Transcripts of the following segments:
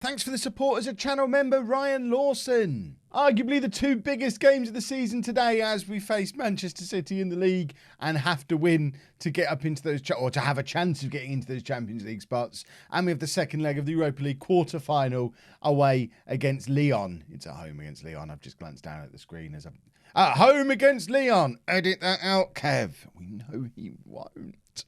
Thanks for the support as a channel member, Ryan Lawson. Arguably the two biggest games of the season today as we face Manchester City in the league and have to win to get up into those, or to have a chance of getting into those Champions League spots. And we have the second leg of the Europa League quarter-final away against Lyon. It's at home against Lyon. I've just glanced down at the screen as I'm at home against Lyon. Edit that out, Kev. We know he won't.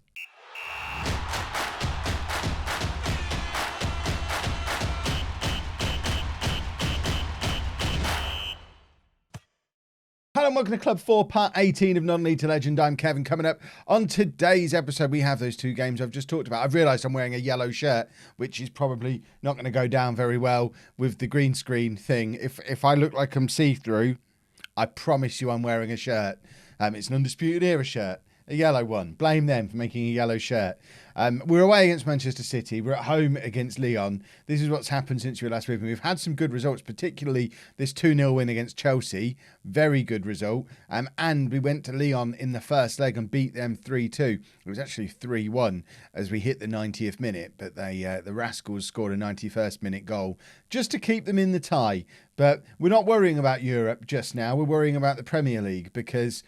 Hello and welcome to Club 4, part 18 of Non-League to Legend. I'm Kevin. Coming up on today's episode, we have those two games I've just talked about. I've realised I'm wearing a yellow shirt, which is probably not going to go down very well with the green screen thing. If I look like I'm see-through, I promise you I'm wearing a shirt. It's an Undisputed Era shirt, a yellow one. Blame them for making a yellow shirt. We're away against Manchester City. We're at home against Lyon. This is what's happened since we were last with them. We've had some good results, particularly this 2-0 win against Chelsea. Very good result. And we went to Lyon in the first leg and beat them 3-2. It was actually 3-1 as we hit the 90th minute, but the Rascals scored a 91st minute goal just to keep them in the tie. But we're not worrying about Europe just now. We're worrying about the Premier League because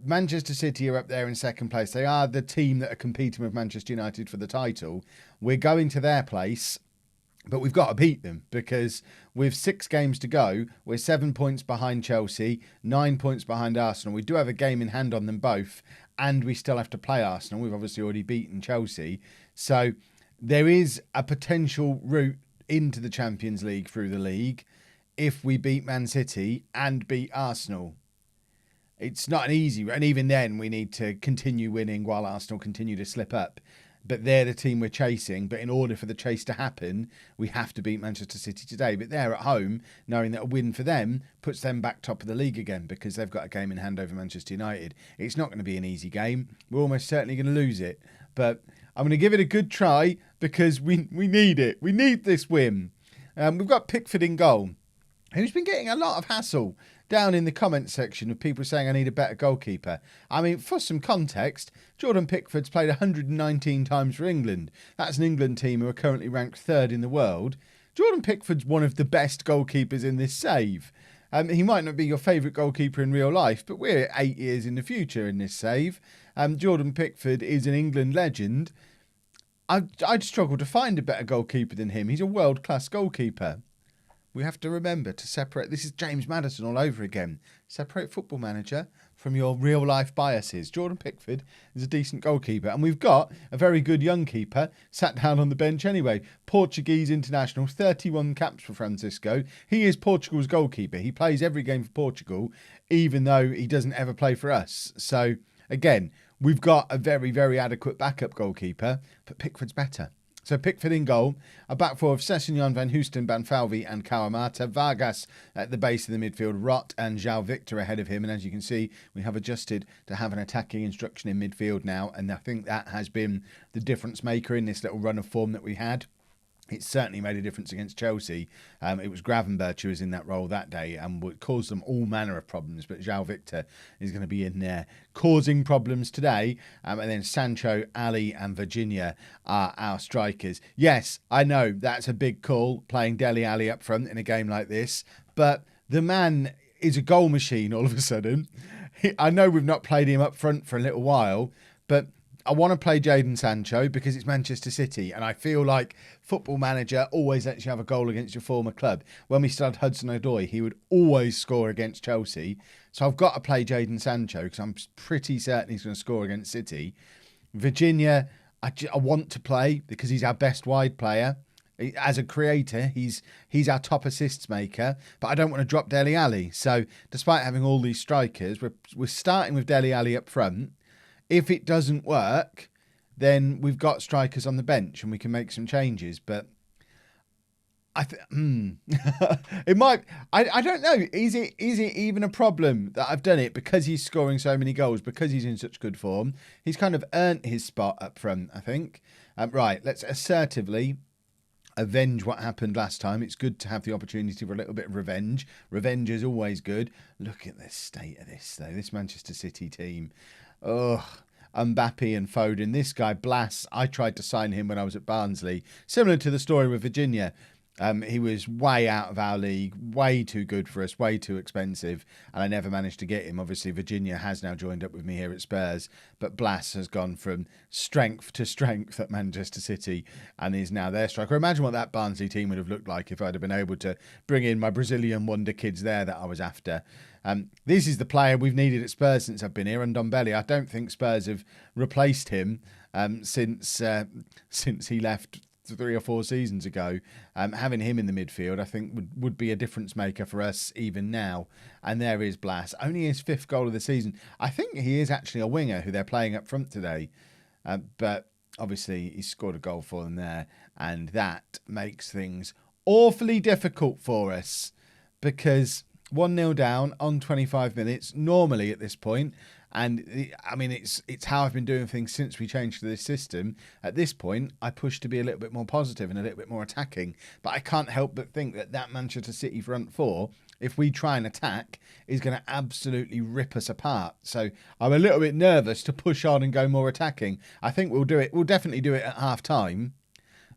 Manchester City are up there in second place. They are the team that are competing with Manchester United for the title. We're going to their place, but we've got to beat them because with 6 games to go, we're 7 points behind Chelsea, 9 points behind Arsenal. We do have a game in hand on them both, and we still have to play Arsenal. We've obviously already beaten Chelsea. So there is a potential route into the Champions League through the league if we beat Man City and beat Arsenal. It's not an easy, and even then we need to continue winning while Arsenal continue to slip up. But they're the team we're chasing. But in order for the chase to happen, we have to beat Manchester City today. But they're at home, knowing that a win for them puts them back top of the league again because they've got a game in hand over Manchester United. It's not going to be an easy game. We're almost certainly going to lose it. But I'm going to give it a good try because we need it. We need this win. We've got Pickford in goal, who's been getting a lot of hassle down in the comments section of people saying I need a better goalkeeper. I mean, for some context, Jordan Pickford's played 119 times for England. That's an England team who are currently ranked 3rd in the world. Jordan Pickford's one of the best goalkeepers in this save. He might not be your favourite goalkeeper in real life, but we're 8 years in the future in this save. Jordan Pickford is an England legend. I'd struggle to find a better goalkeeper than him. He's a world-class goalkeeper. We have to remember to separate. This is James Maddison all over again. Separate Football Manager from your real life biases. Jordan Pickford is a decent goalkeeper. And we've got a very good young keeper sat down on the bench anyway. Portuguese international, 31 caps for Francisco. He is Portugal's goalkeeper. He plays every game for Portugal, even though he doesn't ever play for us. So, again, we've got a very, very adequate backup goalkeeper, but Pickford's better. So Pickford in goal, a back four of Sessegnon, Van Hoesten, Banfalvi and Kawamata. Vargas at the base of the midfield, Rott and João Victor ahead of him. And as you can see, we have adjusted to have an attacking instruction in midfield now. And I think that has been the difference maker in this little run of form that we had. It certainly made a difference against Chelsea. It was Gravenberch who was in that role that day and would cause them all manner of problems. But João Victor is going to be in there causing problems today. And then Sancho, Ali and Virginia are our strikers. Yes, I know that's a big call, playing Dele Alli up front in a game like this. But the man is a goal machine all of a sudden. I know we've not played him up front for a little while, but I want to play Jadon Sancho because it's Manchester City and I feel like Football Manager always lets you have a goal against your former club. When we started Hudson-Odoi, he would always score against Chelsea. So I've got to play Jadon Sancho because I'm pretty certain he's going to score against City. Virginia, I want to play because he's our best wide player. As a creator, he's our top assists maker, but I don't want to drop Dele Alli. So despite having all these strikers, we're starting with Dele Alli up front. If it doesn't work, then we've got strikers on the bench and we can make some changes. But it might. I don't know. Is it even a problem that I've done it because he's scoring so many goals, because he's in such good form? He's kind of earned his spot up front, I think. Right, let's assertively avenge what happened last time. It's good to have the opportunity for a little bit of revenge. Revenge is always good. Look at the state of this, though. This Manchester City team. Ugh. Mbappe and Foden. This guy, Blas, I tried to sign him when I was at Barnsley. Similar to the story with Virginia. He was way out of our league, way too good for us, way too expensive, and I never managed to get him. Obviously, Virginia has now joined up with me here at Spurs, but Blas has gone from strength to strength at Manchester City and is now their striker. Imagine what that Barnsley team would have looked like if I'd have been able to bring in my Brazilian wonder kids there that I was after. This is the player we've needed at Spurs since I've been here, and Ndombele. I don't think Spurs have replaced him since he left 3 or 4 seasons ago. Having him in the midfield, I think, would be a difference maker for us even now. And there is Blas, only his 5th goal of the season. I think he is actually a winger who they're playing up front today, but obviously he scored a goal for them there, and that makes things awfully difficult for us because 1-0 down on 25 minutes normally at this point. And I mean, it's how I've been doing things since we changed to this system. At this point, I push to be a little bit more positive and a little bit more attacking. But I can't help but think that Manchester City front four, if we try and attack, is going to absolutely rip us apart. So I'm a little bit nervous to push on and go more attacking. I think we'll do it. We'll definitely do it at half time.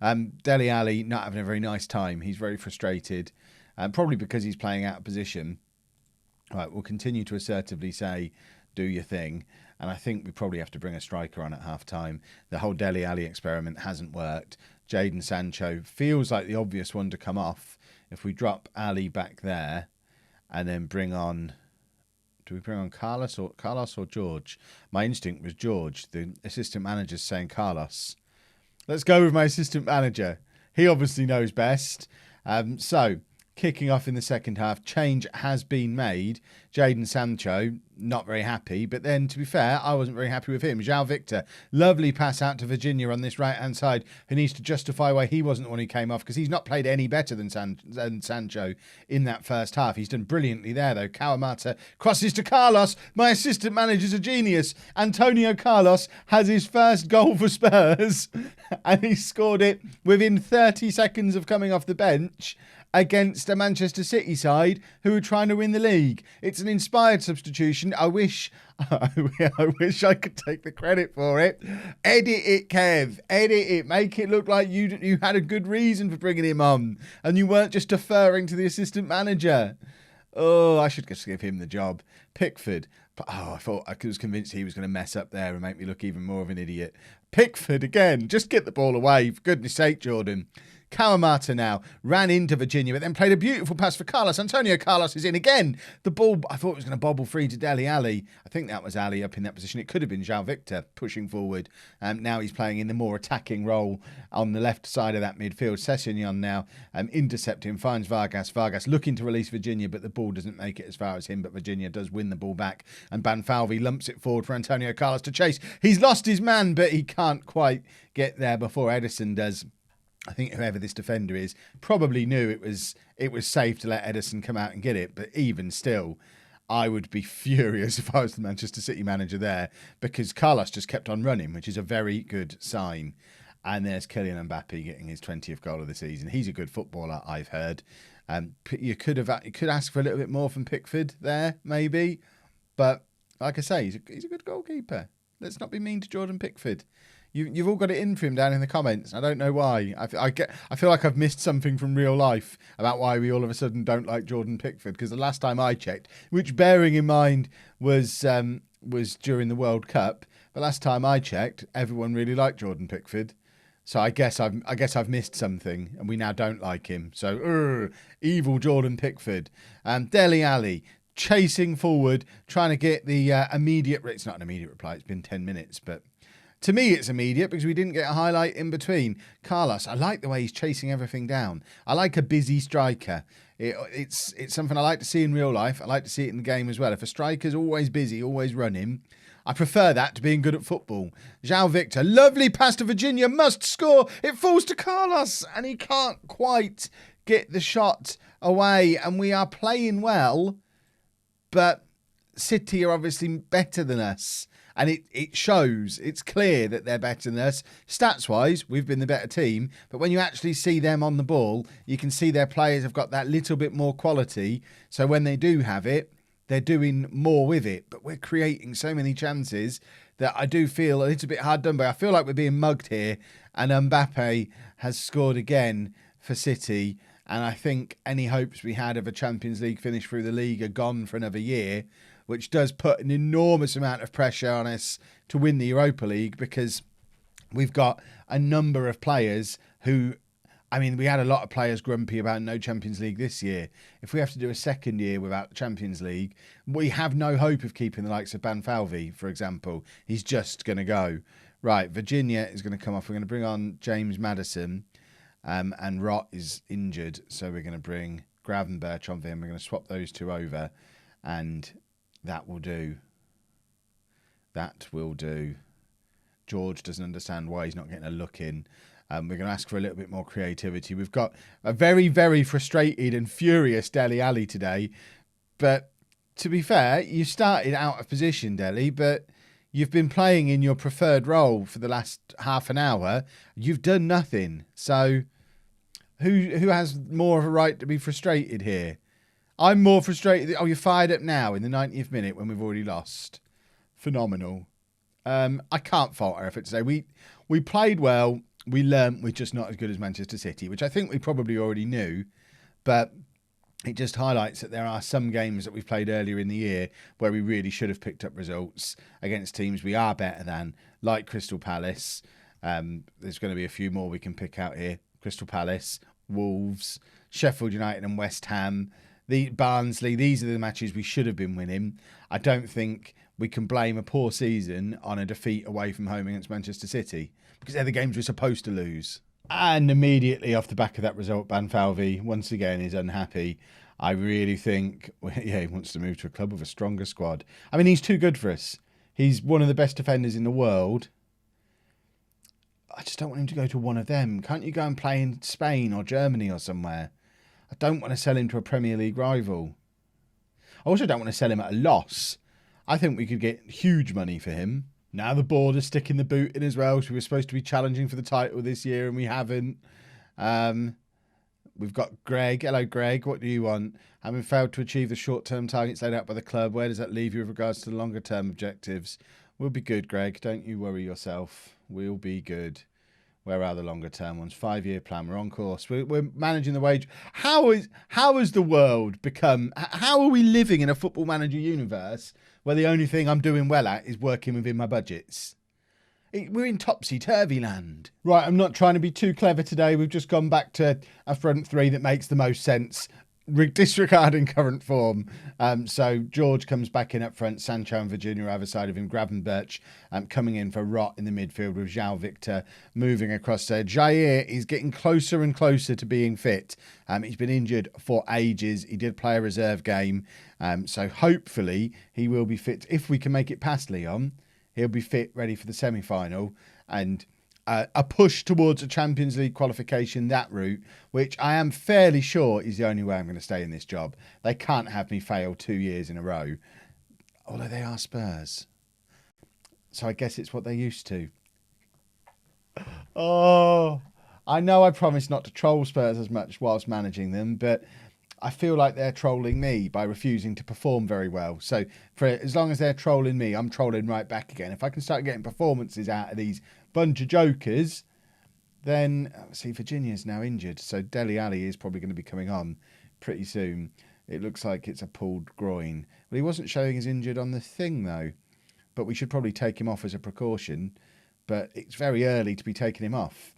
Dele Alli not having a very nice time. He's very frustrated, probably because he's playing out of position. Right, we'll continue to assertively say, do your thing. And I think we probably have to bring a striker on at half time. The whole Dele Alli experiment hasn't worked. Jadon Sancho feels like the obvious one to come off. If we drop Ali back there and then bring on, do we bring on Carlos or George? My instinct was George. The assistant manager's saying Carlos. Let's go with my assistant manager. He obviously knows best. So kicking off in the second half, change has been made. Jadon Sancho, not very happy. But then, to be fair, I wasn't very happy with him. João Victor, lovely pass out to Virginia on this right-hand side, who needs to justify why he wasn't the one who came off, because he's not played any better than Sancho in that first half. He's done brilliantly there, though. Kawamata crosses to Carlos. My assistant manager's a genius. Antonio Carlos has his first goal for Spurs, and he scored it within 30 seconds of coming off the bench against a Manchester City side who are trying to win the league. It's an inspired substitution. I wish I could take the credit for it. Edit it, Kev. Edit it. Make it look like you had a good reason for bringing him on and you weren't just deferring to the assistant manager. Oh, I should just give him the job. Pickford. I was convinced he was going to mess up there and make me look even more of an idiot. Pickford again. Just get the ball away. For goodness sake, Jordan. Kawamata now ran into Virginia, but then played a beautiful pass for Carlos. Antonio Carlos is in again. The ball, I thought it was going to bobble free to Dele Alli. I think that was Ali up in that position. It could have been João Victor pushing forward. Now he's playing in the more attacking role on the left side of that midfield. Sessegnon now intercepting, finds Vargas. Vargas looking to release Virginia, but the ball doesn't make it as far as him, but Virginia does win the ball back. And Banfalvi lumps it forward for Antonio Carlos to chase. He's lost his man, but he can't quite get there before Ederson does. I think whoever this defender is probably knew it was safe to let Ederson come out and get it. But even still, I would be furious if I was the Manchester City manager there, because Carlos just kept on running, which is a very good sign. And there's Kylian Mbappe getting his 20th goal of the season. He's a good footballer, I've heard. You could ask for a little bit more from Pickford there, maybe. But like I say, he's a good goalkeeper. Let's not be mean to Jordan Pickford. You've all got it in for him down in the comments. I don't know why. I feel like I've missed something from real life about why we all of a sudden don't like Jordan Pickford. Because the last time I checked, which bearing in mind was during the World Cup, the last time I checked, everyone really liked Jordan Pickford. So I guess I've missed something, and we now don't like him. So evil Jordan Pickford. Dele Alli chasing forward, trying to get the immediate. It's not an immediate reply. It's been 10 minutes, but. To me, it's immediate because we didn't get a highlight in between. Carlos, I like the way he's chasing everything down. I like a busy striker. It's something I like to see in real life. I like to see it in the game as well. If a striker's always busy, always running, I prefer that to being good at football. João Victor, lovely pass to Virginia, must score. It falls to Carlos and he can't quite get the shot away. And we are playing well, but City are obviously better than us. And it shows, it's clear that they're better than us. Stats-wise, we've been the better team. But when you actually see them on the ball, you can see their players have got that little bit more quality. So when they do have it, they're doing more with it. But we're creating so many chances that I do feel a little bit hard done by. I feel like we're being mugged here. And Mbappe has scored again for City. And I think any hopes we had of a Champions League finish through the league are gone for another year, which does put an enormous amount of pressure on us to win the Europa League, because we've got a number of players who, I mean, we had a lot of players grumpy about no Champions League this year. If we have to do a second year without the Champions League, we have no hope of keeping the likes of Banfalvi, for example. He's just going to go. Right, Virginia is going to come off. We're going to bring on James Maddison, and Rott is injured, so we're going to bring Gravenberch on there, and we're going to swap those two over, and that will do. That will do. George doesn't understand why he's not getting a look in. We're going to ask for a little bit more creativity. We've got a very, very frustrated and furious Dele Alli today. But to be fair, you started out of position, Dele, but you've been playing in your preferred role for the last half an hour. You've done nothing. So who has more of a right to be frustrated here? I'm more frustrated. Oh, you're fired up now in the 90th minute when we've already lost. Phenomenal. I can't fault our effort today. We played well. We learnt we're just not as good as Manchester City, which I think we probably already knew, but it just highlights that there are some games that we've played earlier in the year where we really should have picked up results against teams we are better than, like Crystal Palace. There's going to be a few more we can pick out here. Crystal Palace, Wolves, Sheffield United and West Ham, Barnsley. These are the matches we should have been winning. I don't think we can blame a poor season on a defeat away from home against Manchester City, because they're the games we're supposed to lose. And immediately off the back of that result, Banfalvi once again is unhappy. I really think, he wants to move to a club with a stronger squad. I mean, he's too good for us. He's one of the best defenders in the world. I just don't want him to go to one of them. Can't you go and play in Spain or Germany or somewhere? I don't want to sell him to a Premier League rival. I also don't want to sell him at a loss. I think we could get huge money for him. Now the board is sticking the boot in as well. So we were supposed to be challenging for the title this year and we haven't. We've got Greg. Hello, Greg. What do you want? Having failed to achieve the short-term targets laid out by the club, where does that leave you with regards to the longer-term objectives? We'll be good, Greg. Don't you worry yourself. We'll be good. Where are the longer-term ones? 5-year plan. We're on course. We're managing the wage. How has the world become... How are we living in a Football Manager universe where the only thing I'm doing well at is working within my budgets? We're in topsy-turvy land. Right, I'm not trying to be too clever today. We've just gone back to a front three that makes the most sense, disregarding current form. So George comes back in up front. Sancho and Virginia either side of him. Gravenberch coming in for Rott in the midfield with João Victor moving across there. Jair is getting closer and closer to being fit. He's been injured for ages. He did play a reserve game. So hopefully he will be fit. If we can make it past Lyon, he'll be fit, ready for the semi-final. And a push towards a Champions League qualification, that route, which I am fairly sure is the only way I'm going to stay in this job. They can't have me fail 2 years in a row. Although they are Spurs. So I guess it's what they're used to. Oh, I know I promised not to troll Spurs as much whilst managing them, but I feel like they're trolling me by refusing to perform very well. So for as long as they're trolling me, I'm trolling right back again. If I can start getting performances out of these bunch of jokers, then see, Virginia's now injured. So Dele Alli is probably going to be coming on pretty soon. It looks like it's a pulled groin. Well, he wasn't showing as injured on the thing though, but we should probably take him off as a precaution. But it's very early to be taking him off.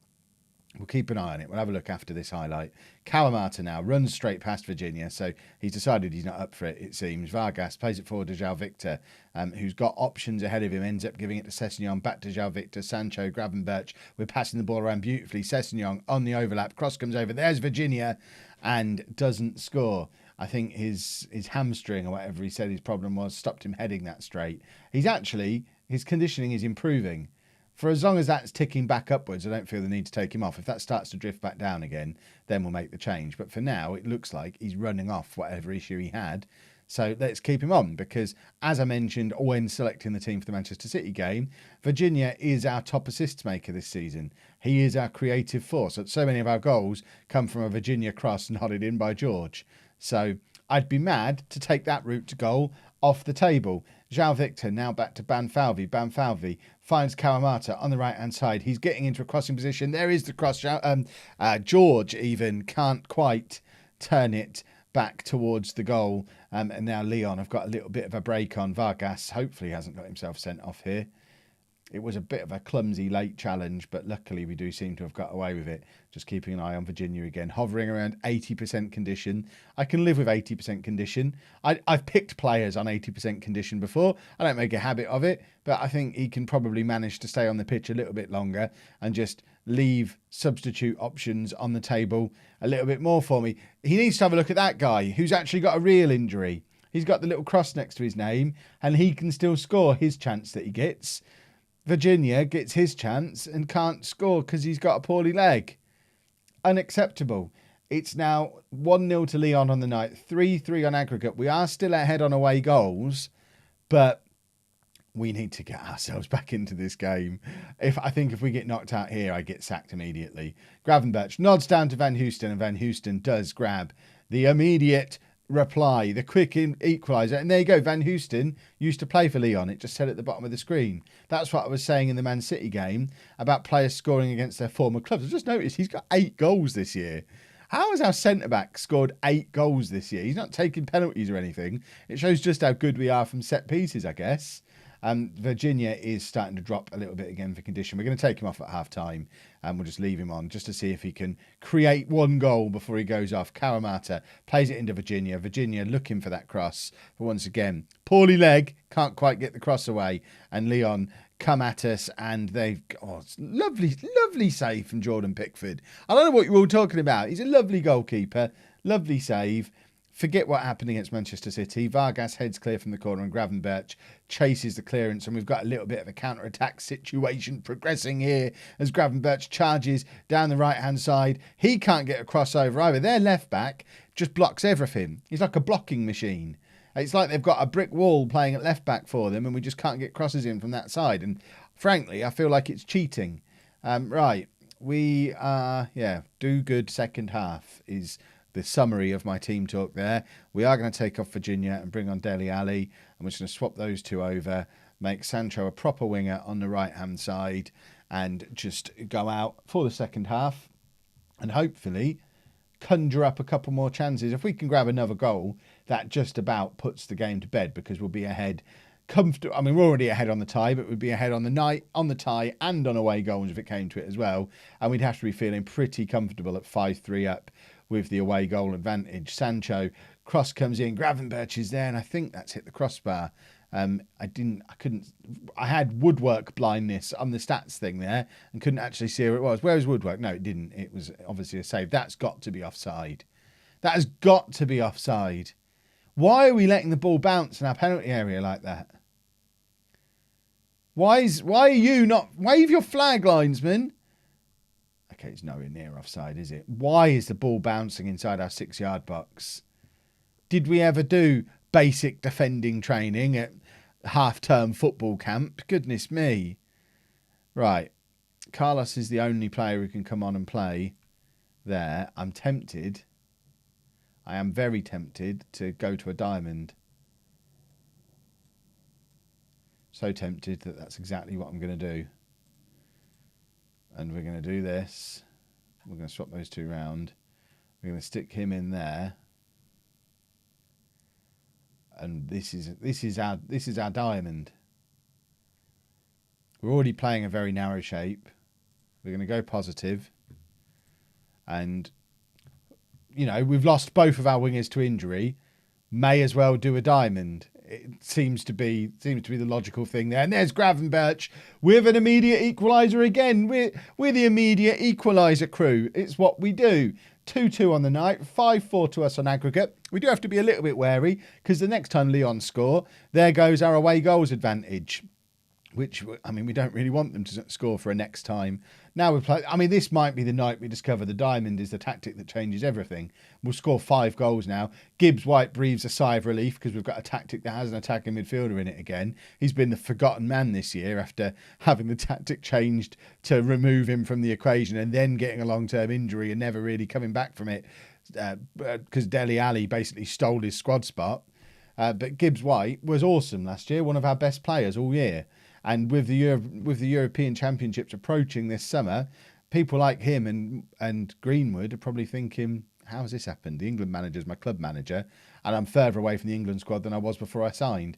We'll keep an eye on it. We'll have a look after this highlight. Kawamata now runs straight past Virginia, so he's decided he's not up for it, it seems. Vargas plays it forward to João Victor, who's got options ahead of him, ends up giving it to Sessegnon, back to João Victor, Sancho, Gravenberch. We're passing the ball around beautifully. Sessegnon on the overlap, cross comes over. There's Virginia, and doesn't score. I think his hamstring, or whatever he said his problem was, stopped him heading that straight. His conditioning is improving. For as long as that's ticking back upwards, I don't feel the need to take him off. If that starts to drift back down again, then we'll make the change. But for now, it looks like he's running off whatever issue he had. So let's keep him on because, as I mentioned when selecting the team for the Manchester City game, Virginia is our top assists maker this season. He is our creative force. So many of our goals come from a Virginia cross nodded in by George. So I'd be mad to take that route to goal off the table. João Victor now back to Banfalvi. Banfalvi finds Kawamata on the right-hand side. He's getting into a crossing position. There is the cross. George even can't quite turn it back towards the goal. And now Lyon have got a little bit of a break on. Vargas hopefully hasn't got himself sent off here. It was a bit of a clumsy late challenge, but luckily we do seem to have got away with it. Just keeping an eye on Virginia again, hovering around 80% condition. I can live with 80% condition. I've picked players on 80% condition before. I don't make a habit of it, but I think he can probably manage to stay on the pitch a little bit longer and just leave substitute options on the table a little bit more for me. He needs to have a look at that guy who's actually got a real injury. He's got the little cross next to his name and he can still score his chance that he gets. Virginia gets his chance and can't score because he's got a poorly leg. Unacceptable. It's now 1-0 to Lyon on the night, 3-3 on aggregate. We are still ahead on away goals, but we need to get ourselves back into this game. I think if we get knocked out here, I get sacked immediately. Gravenberch nods down to Van Houston, and Van Houston does grab the immediate reply, the quick equaliser. And there you go. Van Houston used to play for Lyon. It just said at the bottom of the screen. That's what I was saying in the Man City game about players scoring against their former clubs. I just noticed he's got 8 goals this year. How has our centre-back scored 8 goals this year? He's not taking penalties or anything. It shows just how good we are from set pieces, I guess. Virginia is starting to drop a little bit again for condition. We're going to take him off at half-time and we'll just leave him on just to see if he can create 1 goal before he goes off. Kawamata plays it into Virginia. Virginia looking for that cross. But once again, poorly leg, can't quite get the cross away. And Lyon come at us and they've... Oh, it's lovely, lovely save from Jordan Pickford. I don't know what you're all talking about. He's a lovely goalkeeper. Lovely save. Forget what happened against Manchester City. Vargas heads clear from the corner and Gravenberch chases the clearance. And we've got a little bit of a counter-attack situation progressing here as Gravenberch charges down the right-hand side. He can't get a crossover either. Their left-back just blocks everything. He's like a blocking machine. It's like they've got a brick wall playing at left-back for them and we just can't get crosses in from that side. And frankly, I feel like it's cheating. Right. We are, do good second half is the summary of my team talk there. We are going to take off Virginia and bring on Dele Alli. I'm just going to swap those two over, make Sancho a proper winger on the right-hand side and just go out for the second half and hopefully conjure up a couple more chances. If we can grab another goal, that just about puts the game to bed because we'll be ahead comfortable. I mean, we're already ahead on the tie, but we'd be ahead on the night, on the tie and on away goals if it came to it as well. And we'd have to be feeling pretty comfortable at 5-3 up with the away goal advantage. Sancho, cross comes in, Gravenberch is there, and I think that's hit the crossbar. I had woodwork blindness on the stats thing there and couldn't actually see where it was. Where was woodwork? No, it didn't. It was obviously a save. That's got to be offside. That has got to be offside. Why are we letting the ball bounce in our penalty area like that? Why are you not... Wave your flag, linesman. Okay, it's nowhere near offside, is it? Why is the ball bouncing inside our 6-yard box? Did we ever do basic defending training at half-term football camp? Goodness me. Right. Carlos is the only player who can come on and play there. I'm tempted. I am very tempted to go to a diamond. So tempted that that's exactly what I'm going to do. And we're going to do this. We're going to swap those two round. We're going to stick him in there. And this is our diamond. We're already playing a very narrow shape. We're going to go positive. And you know, we've lost both of our wingers to injury. May as well do a diamond. It seems to be the logical thing there. And there's Gravenberch with an immediate equaliser again. We're the immediate equaliser crew. It's what we do. 2-2 on the night, 5-4 to us on aggregate. We do have to be a little bit wary because the next time Lyon score, there goes our away goals advantage. Which, I mean, we don't really want them to score for a next time. Now we play. I mean, this might be the night we discover the diamond is the tactic that changes everything. We'll score 5 goals now. Gibbs White breathes a sigh of relief because we've got a tactic that has an attacking midfielder in it again. He's been the forgotten man this year after having the tactic changed to remove him from the equation and then getting a long-term injury and never really coming back from it because Dele Alli basically stole his squad spot. But Gibbs White was awesome last year, one of our best players all year. And with the European Championships approaching this summer, people like him and Greenwood are probably thinking, how has this happened? The England manager's my club manager, and I'm further away from the England squad than I was before I signed.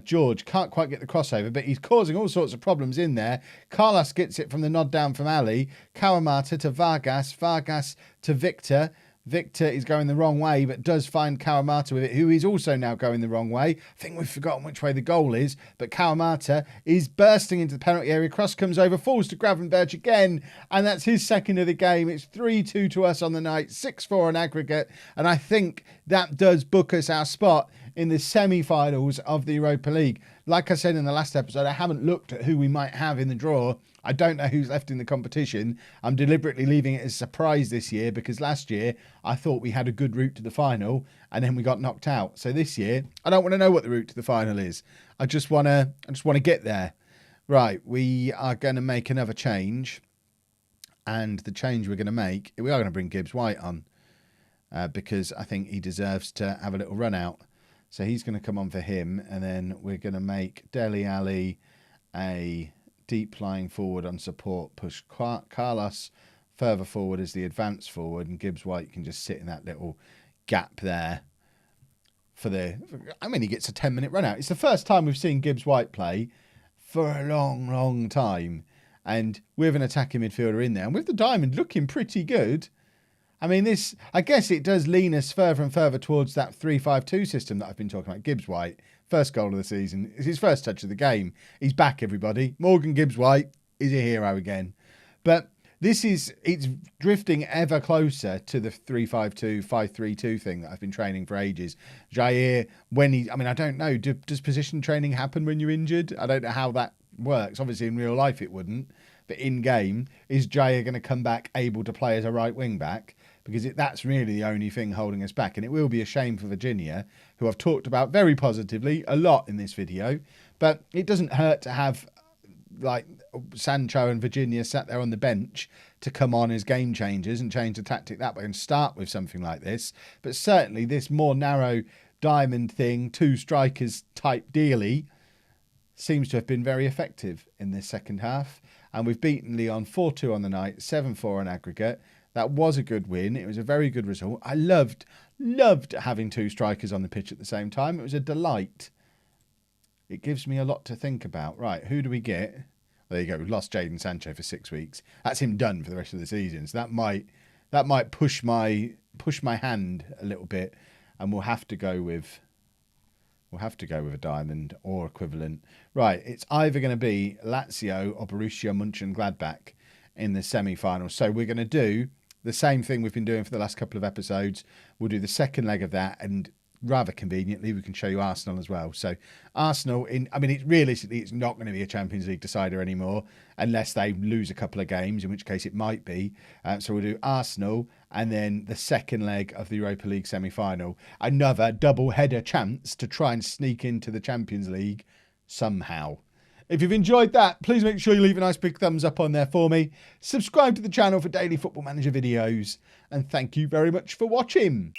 George can't quite get the crossover, but he's causing all sorts of problems in there. Carlos gets it from the nod down from Ali. Kawamata to Vargas. Vargas to Victor. Victor is going the wrong way, but does find Kawamata with it, who is also now going the wrong way. I think we've forgotten which way the goal is, but Kawamata is bursting into the penalty area. Cross comes over, falls to Gravenberch again, and that's his second of the game. It's 3-2 to us on the night, 6-4 on aggregate, and I think that does book us our spot in the semi-finals of the Europa League. Like I said in the last episode, I haven't looked at who we might have in the draw. I don't know who's left in the competition. I'm deliberately leaving it as a surprise this year because last year I thought we had a good route to the final and then we got knocked out. So this year, I don't want to know what the route to the final is. I just want to get there. Right, we are going to make another change, and the change we're going to make, we are going to bring Gibbs White on because I think he deserves to have a little run out. So he's going to come on for him, and then we're going to make Dele Alli a deep lying forward on support, push Carlos further forward as the advance forward, and Gibbs White can just sit in that little gap there for he gets a 10-minute run out. It's the first time we've seen Gibbs White play for a long, long time, and with an attacking midfielder in there, and with the diamond looking pretty good. I mean, I guess it does lean us further and further towards that 3-5-2 system that I've been talking about. Gibbs White, first goal of the season. It's his first touch of the game. He's back, everybody. Morgan Gibbs White is a hero again. But it's drifting ever closer to the 3-5-2, 5-3-2 thing that I've been training for ages. Jair, I don't know, does position training happen when you're injured? I don't know how that works. Obviously, in real life, it wouldn't. But in game, is Jair going to come back able to play as a right wing back? Because that's really the only thing holding us back. And it will be a shame for Virginia, who I've talked about very positively a lot in this video. But it doesn't hurt to have like Sancho and Virginia sat there on the bench to come on as game changers and change the tactic that way and start with something like this. But certainly this more narrow diamond thing, two strikers type dealy, seems to have been very effective in this second half. And we've beaten Lyon 4-2 on the night, 7-4 on aggregate. That was a good win. It was a very good result. I loved having two strikers on the pitch at the same time. It was a delight. It gives me a lot to think about. Right, who do we get? There you go. We've lost Jadon Sancho for 6 weeks. That's him done for the rest of the season. So that might push my hand a little bit, and we'll have to go with a diamond or equivalent. Right, it's either going to be Lazio or Borussia Mönchengladbach in the semi-final. So we're going to do the same thing we've been doing for the last couple of episodes. We'll do the second leg of that, and rather conveniently, we can show you Arsenal as well. So Arsenal, realistically, it's not going to be a Champions League decider anymore unless they lose a couple of games, in which case it might be. So we'll do Arsenal and then the second leg of the Europa League semi-final. Another double-header chance to try and sneak into the Champions League somehow. If you've enjoyed that, please make sure you leave a nice big thumbs up on there for me. Subscribe to the channel for daily Football Manager videos. And thank you very much for watching.